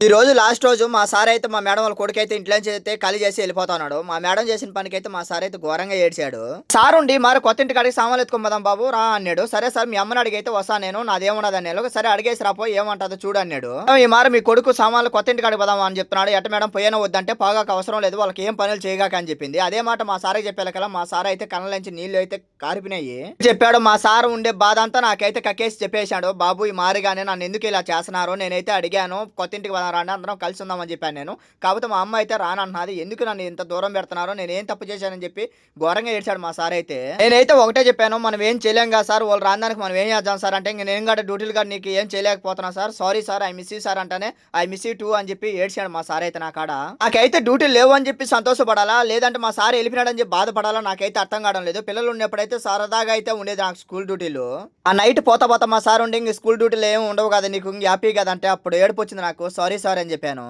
ఈ రోజు లాస్ట్ రోజు మా సార్ అయితే మా మేడం వాళ్ళ కొడుకైతే ఇంట్లోంచి అయితే ఖాళీ చేసి వెళ్ళిపోతున్నాడు. మా మేడం చేసిన పనికైతే మా సార్ అయితే ఘోరంగా ఏడ్చాడు. సార్ ఉండి మరి కొత్త ఇంటి కాడికి సామాన్లు ఎత్తుకోమదాం బాబు రా అన్నాడు. సరే సార్ మీ అమ్మని అడిగైతే వస్తా నేను నాదేమున్నది అన్నాడు. సరే అడిగేసి రాపో ఏమంటుందో చూడు అన్నాడు. ఈ మారు మీ కొడుకు సామాన్లు కొత్త ఇంటి కాడికి పోదాం అని చెప్తున్నాడు. ఎట్ట మేడం పోయినా వద్దంటే పోగాక అవసరం లేదు వాళ్ళకి ఏం పనులు చేయగాక అని చెప్పింది. అదే మాట మా సార్ చెప్పేలా మా సార్ అయితే కళ్ళలోంచి నీళ్లు అయితే కారిపినాయి. చెప్పాడు మా సార్ ఉండే బాధ అంతా నాకైతే కక్కేసి చెప్పేశాడు. బాబు ఈ మారిగానే నన్ను ఎందుకు ఇలా చేస్తున్నారు నేనైతే అడిగాను కొత్త ఇంటికి రాండి అందరం కలిసి ఉందామని చెప్పాను నేను. కాకపోతే మా అమ్మ అయితే రానంటున్నది. ఎందుకు నన్ను ఇంత దూరం పెడుతున్నారో నేనేం తప్పు చేశానని చెప్పి ఘోరంగా ఏడ్చాడు మా సార్ అయితే. నేనైతే ఒకటే చెప్పాను మనం ఏం చేయలేం కదా సార్ వాళ్ళు రాడానికి మనం ఏం చేద్దాం సార్ అంటే ఇంక నేను కూడా డ్యూటీలు కూడా నీకు ఏం చేయలేకపోతున్నా sir sorry sir I miss you sir అంటానే ఐ మిస్ యూ టూ అని చెప్పి ఏడ్చాడు మా సార్ అయితే నా కాడ. నాకైతే డ్యూటీలు లేవు అని చెప్పి సంతోషపడాలా లేదంటే మా సార్ వెళ్ళిపోయాడని చెప్పి బాధపడాలా నాకైతే అర్థం కావడం లేదు. పిల్లలు ఉన్నప్పుడైతే సరదాగా అయితే ఉండేది నాకు స్కూల్ డ్యూటీలు. ఆ నైట్ పోతా మా సార్ ఉండి ఇంక స్కూల్ డ్యూటీలు ఏమి ఉండవు కదా నీకు హ్యాపీ కదా అంటే అప్పుడు ఏడుపు వచ్చింది నాకు. సారీ సార్ అని చెప్పాను.